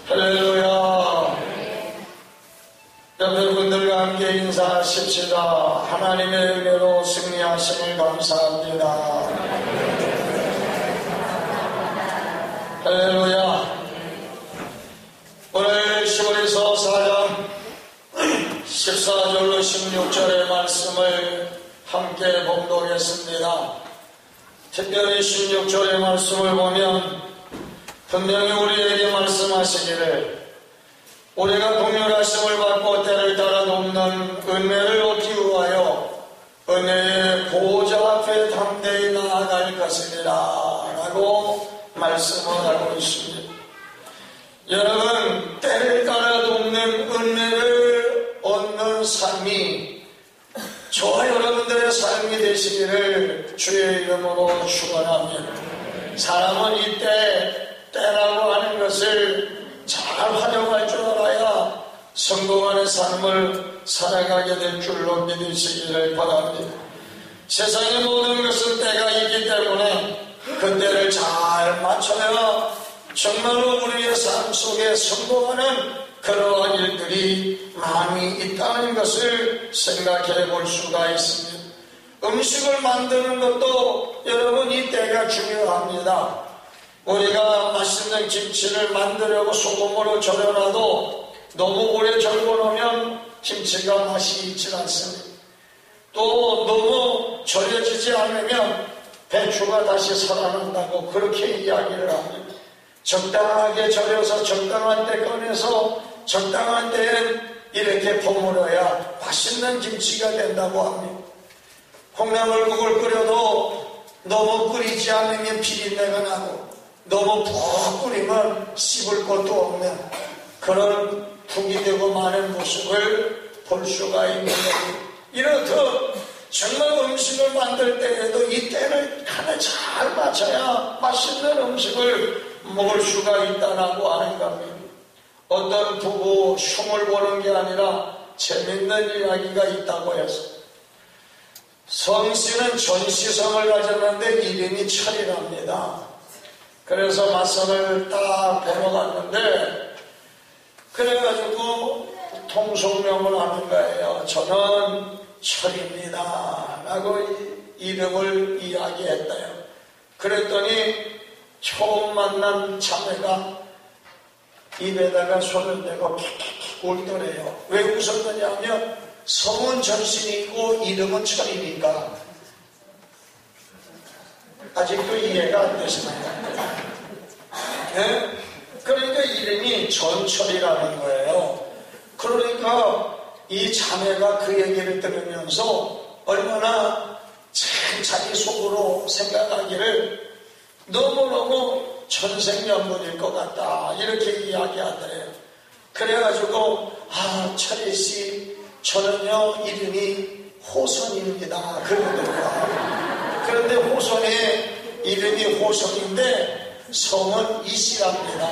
할렐루야. 여러분들과 함께 인사하십시다. 하나님의 은혜로 승리하심을 감사합니다. 할렐루야. 오늘 시골에서 4장 14절로 16절의 말씀을 함께 봉독했습니다. 특별히 16절의 말씀을 보면 분명히 우리에게 말씀하시기를 우리가 긍휼하심을 받고 때를 따라 돕는 은혜를 얻기 위하여 은혜의 보좌 앞에 담대히 나아갈 것이니라 라고 말씀을 하고 있습니다. 여러분, 때를 따라 돕는 은혜를 얻는 삶이 저와 여러분들의 삶이 되시기를 주의 이름으로 축원합니다. 사람은 이때 때라고 하는 것을 잘 활용할 줄 알아야 성공하는 삶을 살아가게 될 줄로 믿으시기를 바랍니다. 세상의 모든 것은 때가 있기 때문에 그 때를 잘 맞춰야 정말로 우리의 삶 속에 성공하는 그러한 일들이 많이 있다는 것을 생각해 볼 수가 있습니다. 음식을 만드는 것도 여러분 이 때가 중요합니다. 우리가 맛있는 김치를 만들려고 소금으로 절여놔도 너무 오래 절여놓으면 김치가 맛이 있지 않습니다. 또 너무 절여지지 않으면 배추가 다시 살아난다고 그렇게 이야기를 합니다. 적당하게 절여서 적당한 때 꺼내서 적당한 때엔 이렇게 버무려야 맛있는 김치가 된다고 합니다. 콩나물국을 끓여도 너무 끓이지 않으면 비린내가 나고 너무 푹 끓이면 씹을 것도 없는 그런 푹이 되고 많은 모습을 볼 수가 있는 거예요. 이렇듯 정말 음식을 만들 때에도 이 때를 하나 잘 맞춰야 맛있는 음식을 먹을 수가 있다고 하는 겁니다. 어떤 부부 흉을 보는 게 아니라 재밌는 이야기가 있다고 해서 성씨는 전시성을 가졌는데 이름이 철이랍니다. 그래서 맞선을 딱 번호갔는데 그래가지고 통속명을 하는 거예요. 저는 철입니다 라고 이름을 이야기했대요. 그랬더니 처음 만난 자매가 입에다가 손을 대고 킥킥킥 울더래요. 왜 웃었느냐 하면 성은 전신이고 이름은 철이니까. 아직도 이해가 안 되시나요? 네? 그러니까 이름이 전철이라는 거예요. 그러니까 이 자매가 그 얘기를 들으면서 얼마나 참 자기 속으로 생각하기를 너무너무 천생연분일 것 같다 이렇게 이야기하더래요. 그래가지고 철이씨 저는요 이름이 호선입니다 그러더라고요. 그런데 호선의 이름이 호선인데 성은 이씨랍니다.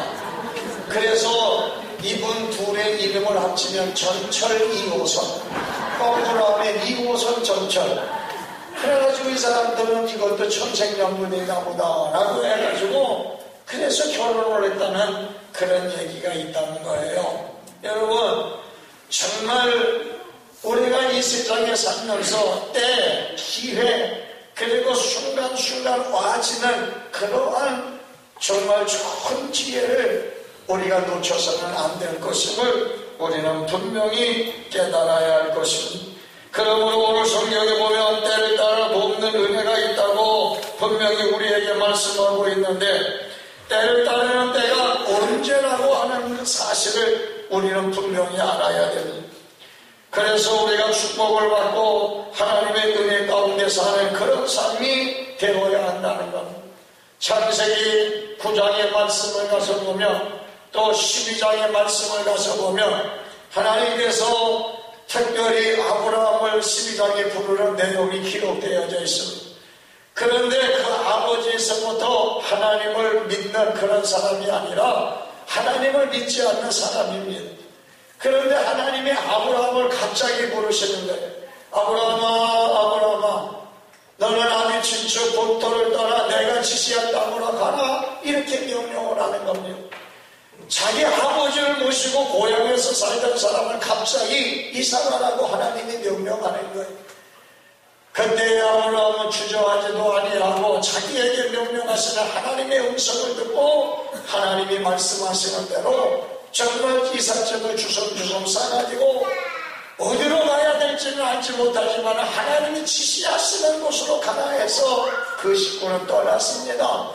그래서 이분 둘의 이름을 합치면 전철 이호선, 거꾸로 하면 이호선 전철. 그래가지고 이 사람들은 이것도 천생연분인가 보다 라고 해가지고 그래서 결혼을 했다는 그런 얘기가 있다는 거예요. 여러분, 정말 우리가 이 세상에 살면서 때, 기회, 그리고 순간순간 와지는 그러한 정말 좋은 기회를 우리가 놓쳐서는 안 될 것임을 우리는 분명히 깨달아야 할 것입니다. 그러므로 오늘 성경에 보면 때를 따라 돕는 은혜가 있다고 분명히 우리에게 말씀하고 있는데 때를 따르는 때가 언제라고 하는 사실을 우리는 분명히 알아야 됩니다. 그래서 우리가 축복을 받고 하나님의 은혜 가운데 사는 그런 삶이 되어야 한다는 겁니다. 창세기 9장의 말씀을 가서 보면 또 12장의 말씀을 가서 보면 하나님께서 특별히 아브라함을 12장에 부르는 내용이 기록되어져 있습니다. 그런데 그 아버지에서부터 하나님을 믿는 그런 사람이 아니라 하나님을 믿지 않는 사람입니다. 그런데 하나님이 아브라함을 갑자기 부르시는 거예요. 아브라함아, 아브라함아, 너는 아비 친척 본토를 떠나 내가 지시한 땅으로 가라. 이렇게 명령을 하는 겁니다. 자기 아버지를 모시고 고향에서 살던 사람을 갑자기 이사가라고 하나님이 명령하는 거예요. 그때 아브라함은 주저하지도 아니하고 자기에게 명령하시는 하나님의 음성을 듣고 하나님이 말씀하시는 대로 정말 이삿짐을 주섬주섬 싸가지고 어디로 가야 될지는 알지 못하지만 하나님이 지시하시는 곳으로 가라 해서 그 식구는 떠났습니다.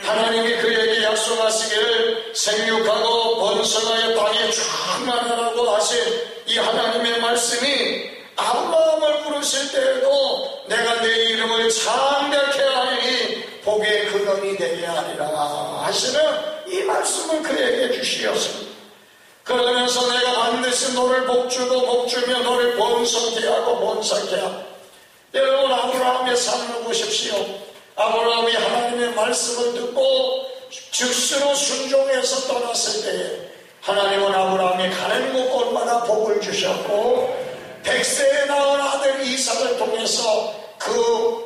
하나님이 그에게 약속하시기를 생육하고 번성하여 땅에 충만하라고 하신 이 하나님의 말씀이 아브라함을 부르실 때에도 내가 내 이름을 창대케 하리니 복의 근원이 되게 하리라 하시는 이 말씀을 그에게 주시었습니다. 그러면서 내가 반드시 너를 복주고 복주며 너를 번성케 하고 번성케 하고. 여러분 아브라함의 삶을 보십시오. 아브라함이 하나님의 말씀을 듣고 즉시로 순종해서 떠났을 때에 하나님은 아브라함이 가는 곳 얼마나 복을 주셨고 100세에 낳은 아들 이삭을 통해서 그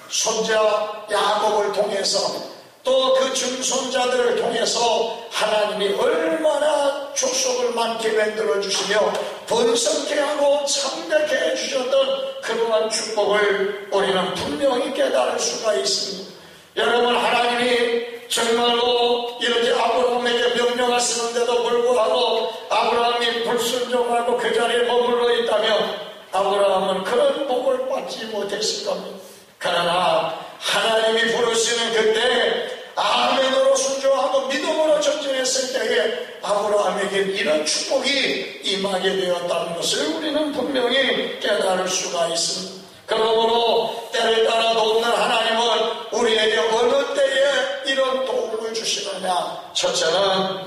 손자 야곱을 통해서 또 그 증손자들을 통해서 하나님이 얼마나 축복을 많게 만들어 주시며 번성케 하고 창대케 해주셨던 그러한 축복을 우리는 분명히 깨달을 수가 있습니다. 여러분 하나님이 정말로 이렇게 아브라함에게 명령하시는데도 불구하고 아브라함이 불순종하고 그 자리에 머물러 있다면 아브라함은 그런 복을 받지 못했을 겁니다. 그러나 하나님이 부르시는 그때 아멘으로 순종하고 믿음으로 전진했을 때에 아브라함에게 이런 축복이 임하게 되었다는 것을 우리는 분명히 깨달을 수가 있습니다. 그러므로 때를 따라 돕는 하나님은 우리에게 어느 때에 이런 도움을 주시느냐. 첫째는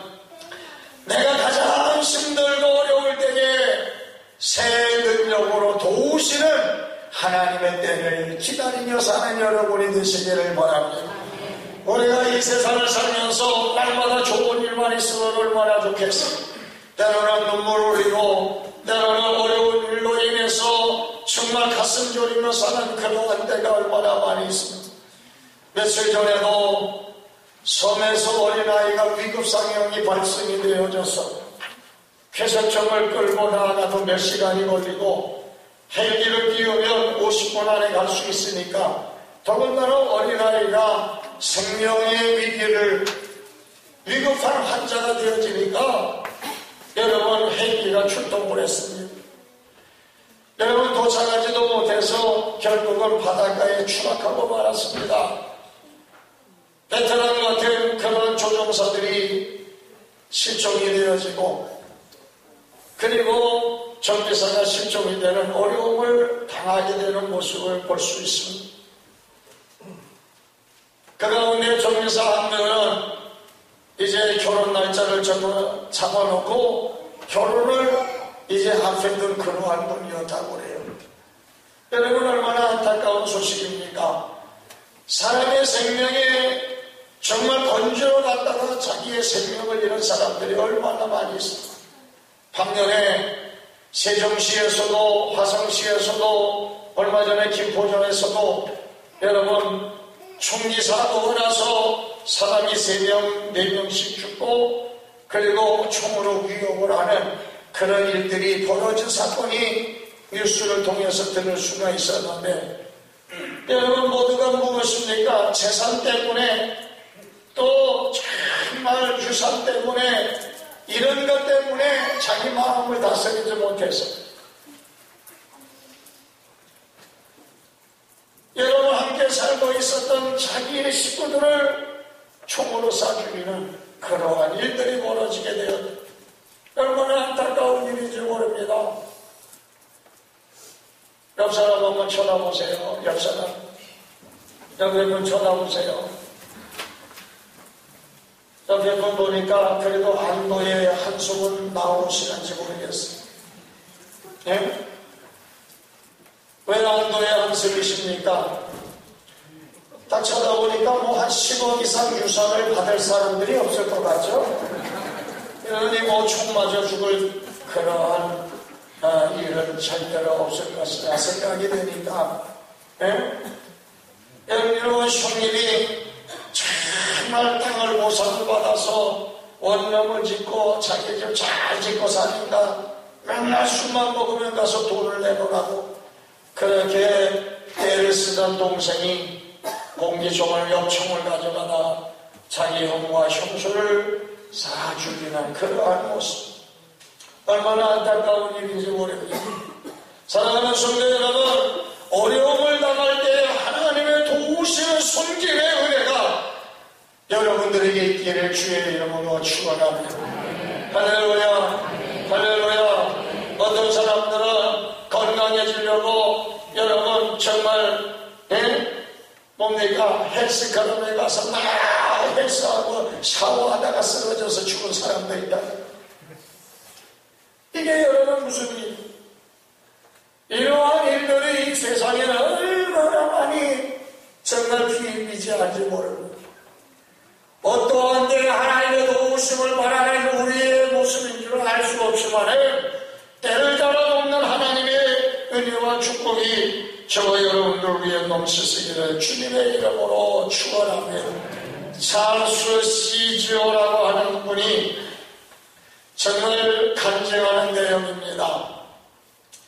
내가 가장 힘들고 어려울 때에 새 능력으로 도우시는 하나님의 때를 기다리며 사는 여러분이 되시기를 바랍니다. 우리가 이 세상을 살면서 날마다 좋은 일만 있으면 얼마나 좋겠어요. 때로는 눈물 흘리고 때로는 어려운 일로 인해서 정말 가슴 졸이며 사는 그러한 때가 얼마나 많이 있습니다. 며칠 전에도 섬에서 어린아이가 위급상황이 발생이 되어져서 쾌색정을 끌고 나가도 몇 시간이 걸리고 헬기를 띄우면 50분 안에 갈 수 있으니까 더군다나 어린아이가 생명의 위급한 환자가 되어지니까 여러분 헬기가 출동을 했습니다. 여러분 도착하지도 못해서 결국은 바닷가에 추락하고 말았습니다. 베테랑 같은 그런 조종사들이 실종이 되어지고 그리고 정비사가 실종이 되는 어려움을 당하게 되는 모습을 볼 수 있습니다. 그 가운데 정비사 한 명은 이제 결혼 날짜를 잡아놓고 결혼을 이제 앞에 둔 그러한 분이었다고 그래요. 여러분 얼마나 안타까운 소식입니까? 사람의 생명에 정말 건져러 갔다가 자기의 생명을 잃은 사람들이 얼마나 많이 있습니까? 반면에 세종시에서도 화성시에서도 얼마 전에 김포전에서도 여러분 총기 사고가 나서 사람이 3명, 4명씩 죽고 그리고 총으로 위협을 하는 그런 일들이 벌어진 사건이 뉴스를 통해서 들을 수가 있었는데 여러분 모두가 무엇입니까? 재산 때문에 또 정말 유산 때문에 이런 것 때문에 자기 마음을 다스리지 못해서 여러분 함께 살고 있었던 자기의 식구들을 총으로 쏴 죽이는 그러한 일들이 벌어지게 되었다. 얼마나 안타까운 일인지 모릅니다. 옆 사람 한번 쳐다보세요. 옆 사람. 옆에 분 쳐다보세요. 옆에 분 보니까 그래도 안도의 한숨은 나오시는지 모르겠어요. 예? 왜 안도의 한숨이십니까? 딱 쳐다보니까 뭐 한 10억 이상 유산을 받을 사람들이 없을 것 같죠? 이러니 뭐 총 맞아 죽을 그러한 일은 절대로 없을 것이라 생각이 되니까 이런 형님이 정말 땅을 보상을 받아서 원룸을 짓고 자기 집 잘 짓고 사니까 맨날 술만 먹으면 가서 돈을 내놓으라고 그렇게 애를 쓰던 동생이 공기총을 엽총을 가져가다 자기 형과 형수를 사 죽이는 그러한 모습, 얼마나 안타까운 일인지 모르겠습니다. 사랑하는 성도 여러분, 어려움을 당할 때 하나님의 도우시는 손길의 은혜가 여러분들에게 있기를 주의 이름으로 축원합니다. 할렐루야, 할렐루야. 어떤 사람들은 건강해지려고 여러분 정말 뭡니까? 헬스클럽에 가서 막 헬스하고 샤워하다가 쓰러져서 죽은 사람도 있다. 이게 여러분 무슨 일? 이러한 일들이 이 세상에 얼마나 많이 정말 비일비재한지 모릅니다. 어떠한 때 하나님의 도우심을 바라는 우리의 모습인 줄 알 수 없지만 때를 따라 돕는 하나님의 은혜와 축복이 저와 여러분들 위해 넘치시기를 주님의 이름으로 축원합니다. 찰스 시지오라고 하는 분이 정말 간증하는 내용입니다.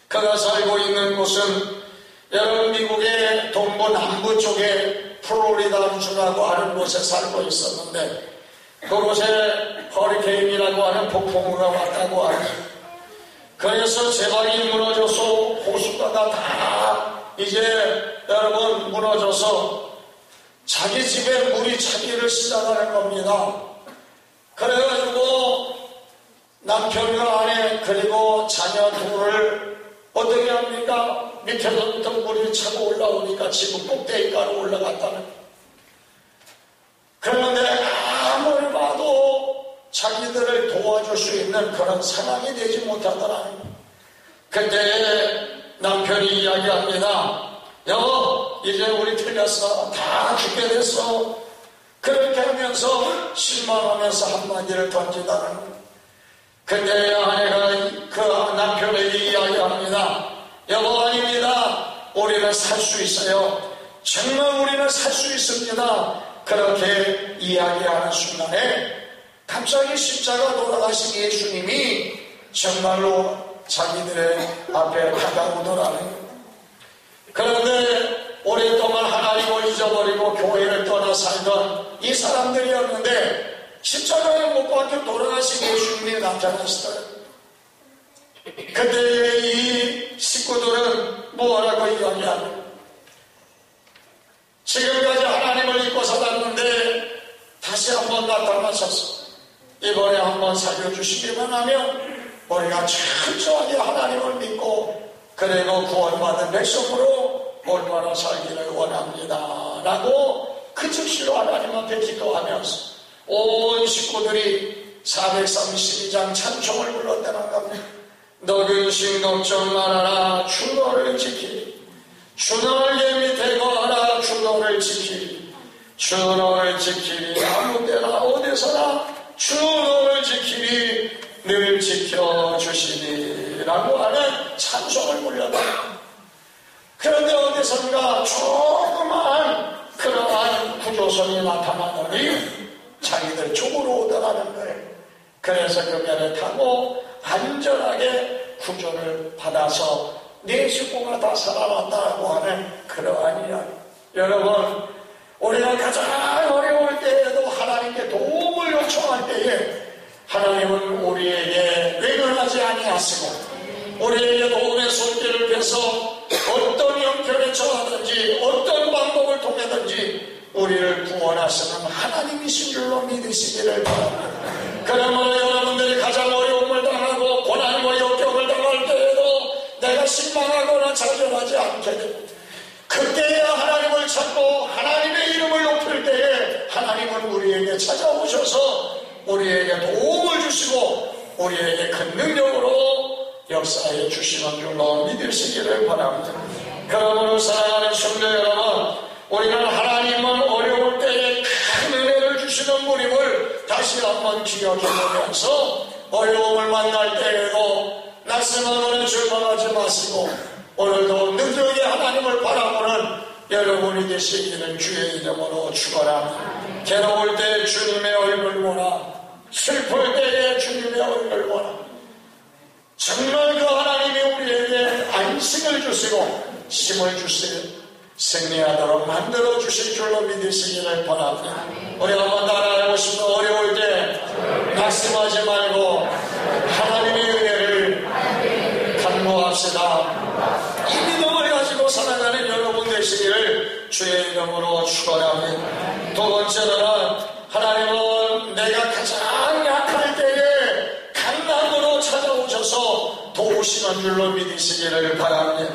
그가 살고 있는 곳은 여러분 미국의 동부 남부 쪽에 플로리다주라고 하는 곳에 살고 있었는데 그곳에 허리케인이라고 하는 폭풍우가 왔다고 하니 그래서 제방이 무너져서 호수가가 다 이제 여러분 무너져서 자기 집에 물이 차기를 시작하는 겁니다. 그래가지고 남편과 아내 그리고 자녀 둘을 어떻게 합니까? 밑에서부터 물이 차고 올라오니까 지금 꼭대기가로 올라갔다는. 그런데 아무리 봐도 자기들을 도와줄 수 있는 그런 상황이 되지 못하더라는. 그때 남편이 이야기합니다. 여보, 이제 우리 틀렸어. 다 죽게 됐어. 그렇게 하면서 실망하면서 한마디를 던지다는. 근데 아내가 그 남편에게 이야기합니다. 여보, 아닙니다. 우리는 살 수 있어요. 정말 우리는 살 수 있습니다. 그렇게 이야기하는 순간에 갑자기 십자가 돌아가신 예수님이 정말로 자기들의 앞에 다가오더라는. 그런데 오랫동안 하나님을 잊어버리고 교회를 떠나 살던 이 사람들이었는데 십자가에 못 박혀 돌아가신 예수님이 나타나시더라고요. 그때 이 식구들은 뭐라고 이야기하냐? 지금까지 하나님을 잊고 살았는데 다시 한번 나타나셔서 이번에 한번 살려주시기만 하면 우리가 철저하게 하나님을 믿고 그리고 구원받은 백성으로 올바로 살기를 원합니다 라고 그 즉시로 하나님 앞에 기도하면서 온 식구들이 432장 찬송을 불렀다는 겁니다. 너 근심 걱정 말아라 주 너를 지키리. 주 너를 예미 대거하라 주 너를 지키리. 주 너를 지키리. 아무 때나 어디서나 주 너를 지키리. 늘 지켜주시니 라고 하는 찬송을 불렀다. 그런데 어디선가 조그만 그러한 구조선이 나타나더니 자기들 쪽으로 오더라는 거예요. 그래서 그 배를 타고 안전하게 구조를 받아서 네 식구가 다 살아났다고 하는 그러한 이야기. 여러분, 우리가 가장 어려울 때에도 하나님께 도움을 요청할 때에 하나님은 우리에게 외면하지 아니하시고 우리에게 도움의 손길을 펴서 어떤 형편에 처하든지 어떤 방법을 통해든지 우리를 구원하시는 하나님이신 줄로 믿으시기를 바랍니다. 그러므로 여러분들이 가장 어려움을 당하고 고난과 역경을 당할 때에도 내가 실망하거나 좌절하지 않게 됩니다. 그때야 하나님을 찾고 하나님의 이름을 높일 때에 하나님은 우리에게 찾아오셔서 우리에게 도움을 주시고 우리에게 큰 능력으로 역사해 주시는 줄로 믿으시기를 바랍니다. 그러므로 사랑하는 성도 여러분, 우리는 하나님은 어려울 때에 큰 은혜를 주시는 분임을 다시 한번 기억해 보면서 어려움을 만날 때에도 낙심하거나 절망하지 마시고 오늘도 능력의 하나님을 바라보는 여러분이 되시기를 주의 이름으로 축원합니다. 괴로울 때 주님의 얼굴 보라. 슬플 때에 주님의 얼굴을 원합니다. 정말 그 하나님이 우리에게 안식을 주시고 힘을 주시고 승리하도록 만들어 주실 줄로 믿으시기를 바랍니다. 우리 한번 따라해보시면 어려울 때 낙심하지 말고 하나님의 은혜를 간구합시다. 이 믿음을 가지고 살아가는 여러분 되시기를 주의 이름으로 축원합니다. 두 번째로는 하나님은 내가 가장 약할 때에 강남으로 찾아오셔서 도우시는 줄로 믿으시기를 바랍니다.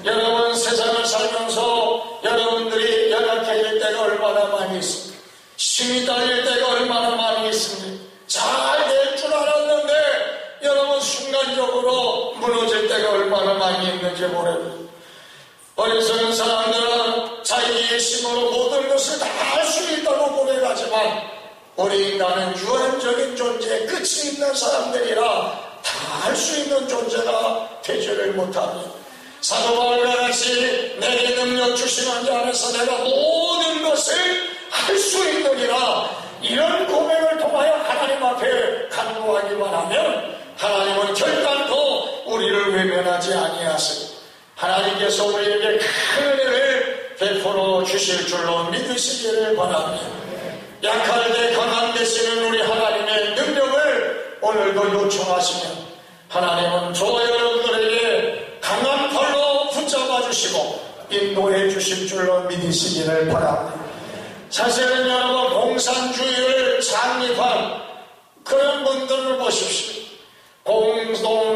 여러분 세상을 살면서 여러분들이 연약해질 때가 얼마나 많이 있습니까? 힘이 딸릴 때가 얼마나 많이 있습니까? 잘 될 줄 알았는데 여러분 순간적으로 무너질 때가 얼마나 많이 있는지 모릅니다. 어리석은 사람들은 자기의 힘으로 모든 것을 다 할 수 있다고 고백하지만 우리 인간은 유한적인 존재에 끝이 있는 사람들이라 다 할 수 있는 존재가 되지를 못합니다. 사도 바울과 같이 내게 능력 주시는 자 안에서 내가 모든 것을 할 수 있느니라 이런 고백을 통하여 하나님 앞에 간구하기만 하면 하나님은 결단코 우리를 외면하지 아니하십니다. 하나님께서 우리에게 큰 은혜를 베풀어 주실 줄로 믿으시기를 바랍니다. 약할 때 강한 되시는 우리 하나님의 능력을 오늘도 요청하시면 하나님은 저와 여러분들에게 강한 팔로 붙잡아 주시고 인도해 주실 줄로 믿으시기를 바랍니다. 사실은 여러분 공산주의를 창립한 그런 분들을 보십시오.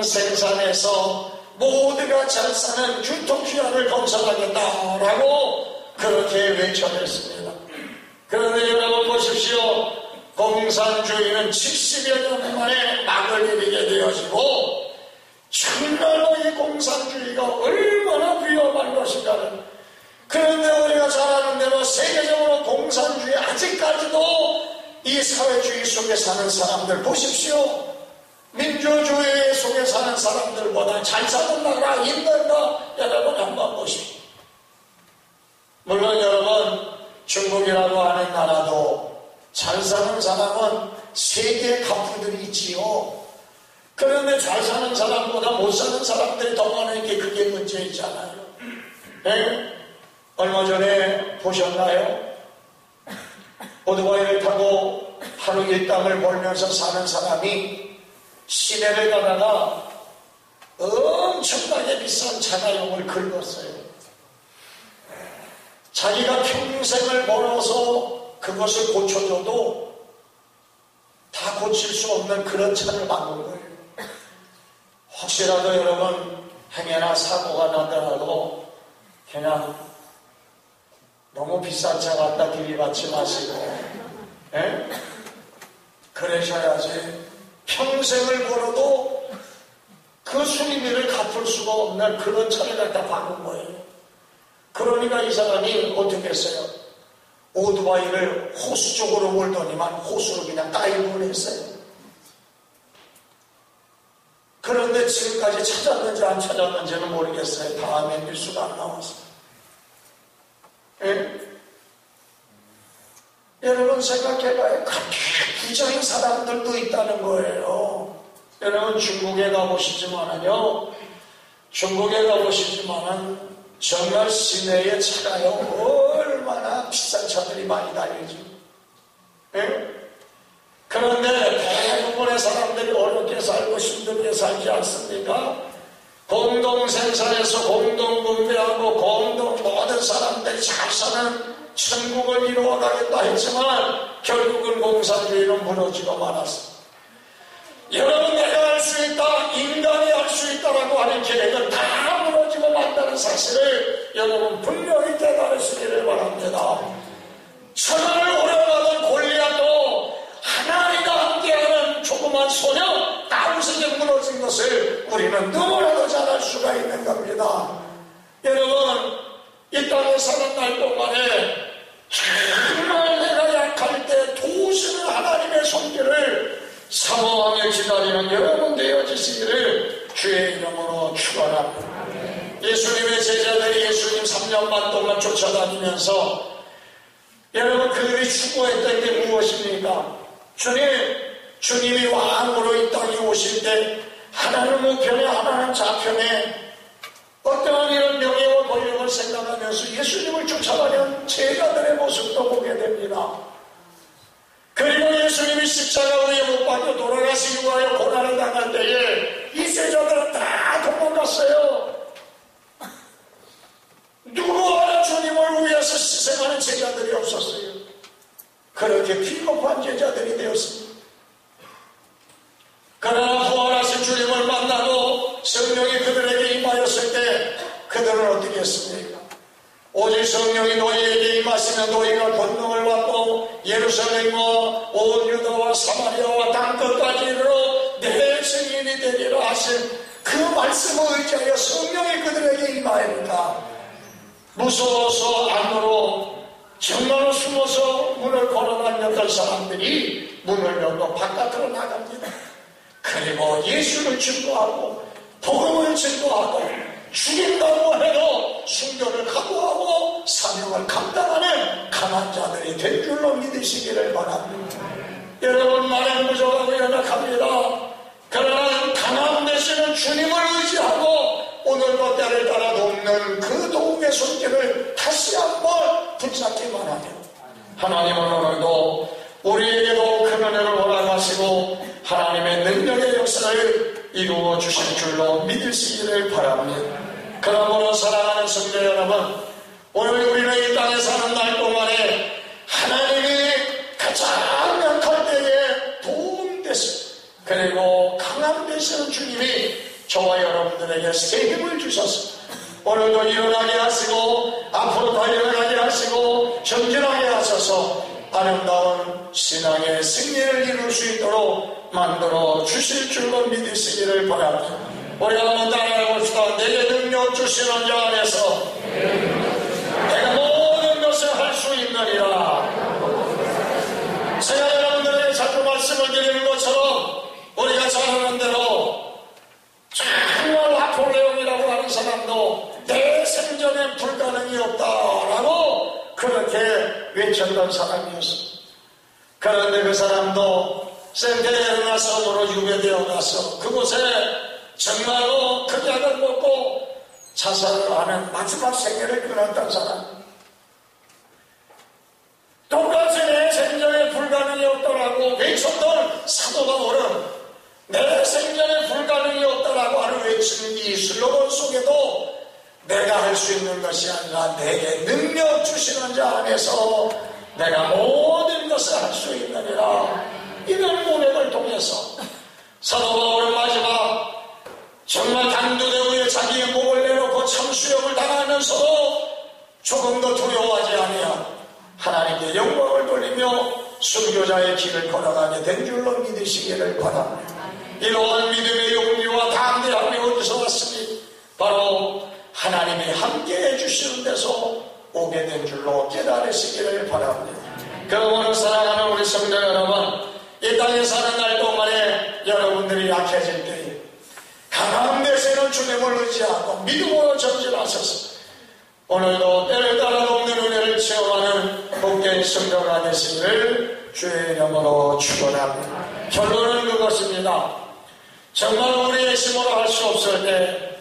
공동생산에서 모두가 잘 사는 유토피아를 건설하겠다라고 그렇게 외쳐냈습니다. 그런데 여러분 보십시오. 공산주의는 70여 년 만에 막을 내리게 되어지고 정말로 이 공산주의가 얼마나 위험한 것인가를. 그런데 우리가 잘 아는 대로 세계적으로 공산주의 아직까지도 이 사회주의 속에 사는 사람들 보십시오. 민주주의 속에 사는 사람들보다 잘 사는 나라 있는가 여러분 한번 보십시오. 물론 여러분 중국이라고 하는 나라도 잘 사는 사람은 세계 갑부들이 있지요. 그런데 잘 사는 사람보다 못 사는 사람들이 더 많은 게 그게 문제이잖아요. 네? 얼마 전에 보셨나요? 오토바이를 타고 하루 일당을 벌면서 사는 사람이 시내를 가다가 엄청나게 비싼 자가용을 긁었어요. 자기가 평생을 벌어서 그것을 고쳐줘도 다 고칠 수 없는 그런 차를 막은 거예요. 혹시라도 여러분 행여나 사고가 나더라도 그냥 너무 비싼 차 갖다 들이받지 마시고 그러셔야지. 평생을 벌어도 그 수리비를 갚을 수가 없는 그런 차를 갖다 박은 거예요. 그러니까 이 사람이 어떻게 했어요? 오토바이를 호수 쪽으로 몰더니만 호수로 그냥 다이브를 했어요. 그런데 지금까지 찾았는지 안 찾았는지는 모르겠어요. 다음에 뉴스가 안 나왔어요. 여러분 생각해봐요. 그렇게 부자인 사람들도 있다는 거예요. 여러분 중국에 가보시지만은요. 중국에 가보시지만은 정말 시내에 차가요. 얼마나 비싼 차들이 많이 다니죠. 그런데 대부분의 사람들이 어렵게 살고 힘들게 살지 않습니까? 공동생산에서 공동분배하고 공동 모든 사람들이 잘 사는 천국을 이루어가겠다 했지만 결국은 공산주의는 무너지고 말았습니다. 여러분 내가 할 수 있다, 인간이 할 수 있다라고 하는 계획은 다 무너지고 만다는 사실을 여러분 분명히 깨달으시기를 바랍니다. 천하를 오려가던 골리앗도 하나님과 함께하는 조그만 소녀 다윗에게 무너진 것을 우리는 너무나도 잘 알 수가 있는 겁니다. 여러분 이 땅에 사는 날 동안에 정말 내가 약할 때 도우시는 하나님의 손길을 사모하며 기다리는 여러분 되어지시기를 주의 이름으로 축원합니다. 예수님의 제자들이 예수님 3년 반 동안 쫓아다니면서 여러분 그들이 추구했던 게 무엇입니까? 주님 주님이 왕으로 이 땅에 오실 때 하나는 우편에 하나는 좌편에 어떠한 이런 명예와 권력을 생각하면서 예수님을 쫓아가는 제자들의 모습도 보게 됩니다. 그리고 예수님이 십자가 위에 못 박혀 돌아가시기 위하여 고난을 당할 때에 이 제자들은 다 도망갔어요. 누구 하나 주님을 위해서 희생하는 제자들이 없었어요. 그렇게 비겁한 제자들이 되었습니다. 그러나 부활하신 주님을 만나고 성령이 그들에게 임하였을 때 그들은 어떻게 했습니까? 오직 성령이 너희에게 임하시면 너희가 권능을 받고 예루살렘과 온 유다와 사마리아와 땅끝까지 이르러 내 증인이 되리라 하신 그 말씀을 의지하여 성령이 그들에게 임하였다. 무서워서 안으로 정말로 숨어서 문을 걸어다녔던 사람들이 문을 열고 바깥으로 나갑니다. 그리고 예수를 증거하고 복음을 증거하고 죽인다고 해도 순교를 각오하고 사명을 감당하는 강한 자들이 될 줄로 믿으시기를 바랍니다. 여러분 나는 부족하고 연약합니다. 그러나 강함 되시는 주님을 의지하고 오늘도 때를 따라 돕는 그 도움의 손길을 다시 한번 붙잡기만 하면 하나님은 오늘도 우리에게도 큰 은혜를 허락하시고 하나님의 능력의 역사를 이루어 주실 줄로 믿으시기를 바랍니다. 그러므로 사랑하는 성도 여러분, 오늘 우리는 이 땅에 사는 날 동안에 하나님이 가장 약할 때에 도움 되시고 그리고 강함 되시는 주님이 저와 여러분들에게 새 힘을 주셔서 오늘도 일어나게 하시고 앞으로 달려가게 하시고 전진하게 하셔서 아름다운 신앙의 승리를 이룰 수 있도록 만들어 주실 줄로 믿으시기를 바랍니다. 우리 한번 따라해봅시다. 내게 능력 주시는 자 안에서 내가 모든 것을 할 수 있느니라. 제가 여러분들에게 자꾸 말씀을 드리는 것처럼 우리가 잘 아는 대로 정말 나폴레옹이라고 하는 사람도 내 생전엔 불가능이 없다라고 그렇게 외쳤던 사람이었습니다. 그런데 그 사람도 생테레나 섬으로 유배되어 가서 그곳에 정말로 극약을 먹고 자살을 하는 마지막 생애를 끊었던 사람. 똑같이 내 생전에 불가능이 없다라고 외쳤던 사도 바울은 내 생전에 불가능이 없다라고 하는 외치는 이 슬로건 속에도 내가 할 수 있는 것이 아니라 내게 능력 주시는 자 안에서 내가 모든 것을 할 수 있느니라. 이런 고백을 통해서 사도 바울은 마지막 정말 단두대 위에 자기의 목을 내놓고 참수역을 당하면서도 조금도 두려워하지 아니하고 하나님께 영광을 돌리며 순교자의 길을 걸어가게 된 줄로 믿으시기를 바랍니다. 이러한 믿음의 용기와 담대함이 어디서 왔으니 바로 하나님이 함께해 주시는 데서 오게 된 줄로 깨달으시기를 바랍니다. 그러므로 사랑하는 우리 성도 여러분, 이 땅에 사는 날 동안에 여러분들이 약해질 때에 강함 되시는 주님을 의지하고 믿음으로 전진하셔서 오늘도 때를 따라 돕는 은혜를 체험하는 복된 성도가 되시기를 주의 이름으로 축원합니다. 결론은 그것입니다. 정말 우리의 힘으로 할 수 없을 때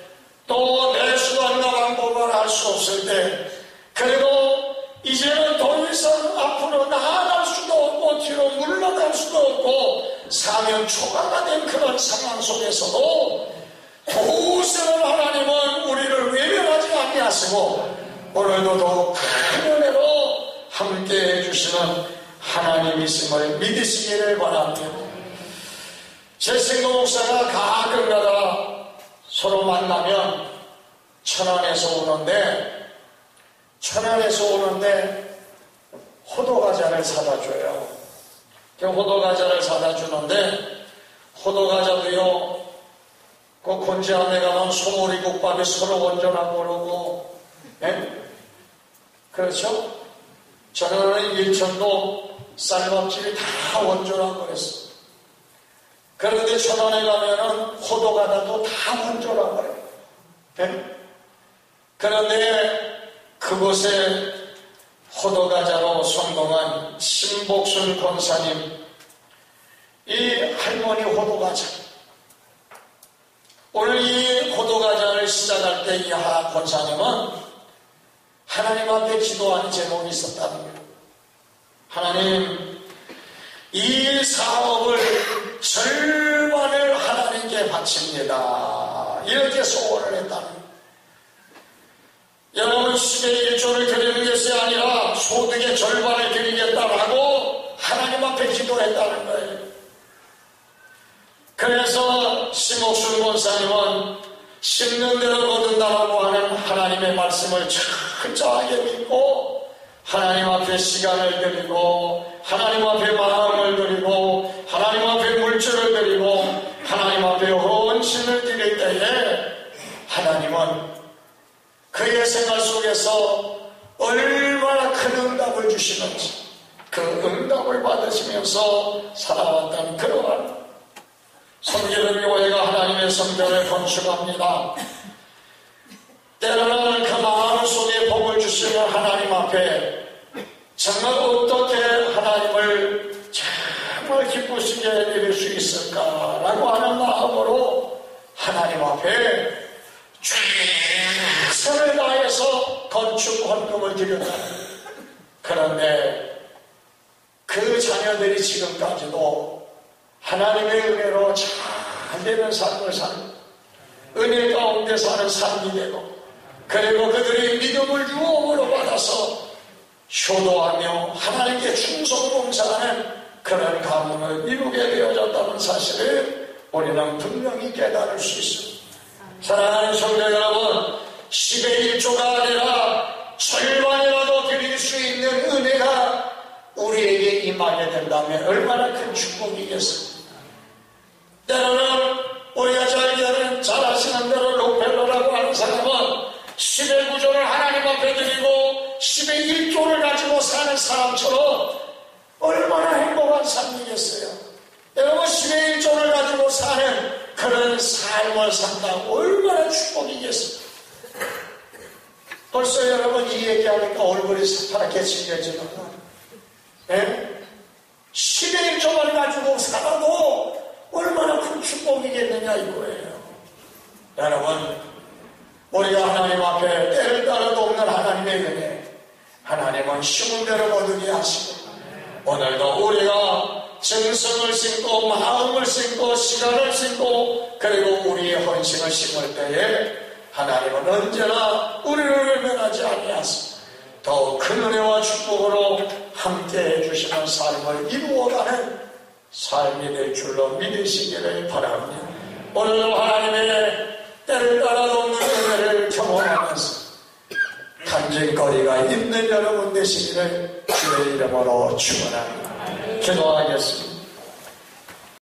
또 내 수단과 방법을 할 수 없을 때 그리고 이제는 더 이상 앞으로 나아갈 수도 없고 뒤로 물러갈 수도 없고 사면 초과가 된 그런 상황 속에서도 도우시는 하나님은 우리를 외면하지 아니하시고 오늘도 더욱 큰 은혜로 함께해 주시는 하나님이심을 믿으시기를 바랍니다. 제 친구 목사가 가끔가다 서로 만나면 천안에서 오는데 호두과자를 사다 줘요. 호두과자를 사다 주는데 호두과자도요 그 곤지암에 가면 소머리 국밥이 서로 원전하고 그러고 그렇죠? 저는 일천도 쌀밥집이 다 원조라고 그랬어요. 그런데 천안에 가면은 호두과자도 다 원조라고 그래요. 그런데 그곳에 호두과자로 성공한 신복순 권사님, 이 할머니 호두과자, 오늘 이 호두과자를 시작할 때 이 권사님은 하나님 앞에 기도하는 제목이 있었다는 거예요. 하나님, 이 사업을 절반을 하나님께 바칩니다. 이렇게 소원을 했다는 거예요. 여러분, 10의 1조를 드리는 것이 아니라 소득의 절반을 드리겠다라고 하나님 앞에 기도했다는 거예요. 그래서 심옥순 권사님은 심는 대로 거둔다라고 하는 하나님의 말씀을 철저하게 믿고 하나님 앞에 시간을 드리고 하나님 앞에 마음을 드리고 하나님 앞에 물질을 드리고 하나님 앞에 헌신을 드릴 때에 하나님은 그의 생활 속에서 얼마나 큰 응답을 주시는지 그 응답을 받으시면서 살아왔다는 그러한 성기를 교회가 하나님의 성전을 건축합니다. 때로는 그 마음 속에 복을 주시는 하나님 앞에 정말 어떻게 하나님을 정말 기쁘시게 드릴 수 있을까라고 하는 마음으로 하나님 앞에 최선을 다해서 건축 헌금을 드렸다. 그런데 그 자녀들이 지금까지도 하나님의 은혜로 잘 되는 삶을 살고 은혜 가운데 사는 삶이 되고 그리고 그들의 믿음을 유업으로 받아서 효도하며 하나님께 충성봉사하는 그런 가문을 이루게 되어졌다는 사실을 우리는 분명히 깨달을 수 있습니다. 사랑하는 성도 여러분, 10의 1조가 아니라 절반이라도 드릴 수 있는 은혜가 우리에게 임하게 된다면 얼마나 큰 축복이겠습니까? 때로는 우리가 잘 아시는 대로 록펠러라고 하는 사람은 10의 9조를 하나님 앞에 드리고 10의 1조를 가지고 사는 사람처럼 얼마나 행복한 삶이겠어요. 여러분, 10의 1조를 가지고 사는 그런 삶을 산다고 얼마나 축복이겠습니까? 벌써 여러분 이 얘기하니까 얼굴이 새파랗게 질려지는구나. 네? 10의 1조만 가지고 살아도 얼마나 큰 축복이겠느냐 이거예요. 여러분, 우리가 하나님 앞에 때를 따라도 없는 하나님의 은혜, 하나님은 심은 대로 거두게 하시고 오늘도 우리가 정성을 심고 마음을 심고 시간을 심고 그리고 우리의 헌신을 심을 때에 하나님은 언제나 우리를 외면하지 아니하시고 더욱 큰 은혜와 축복으로 함께해 주시는 삶을 이루어가는 삶이 될 줄로 믿으시기를 바랍니다. 오늘도 하나님의 때를 따라도 없는 은혜를 경험하면서 간증거리가 있는 여러분 되시기를 주의 이름으로 축원합니다. 기도하겠습니다.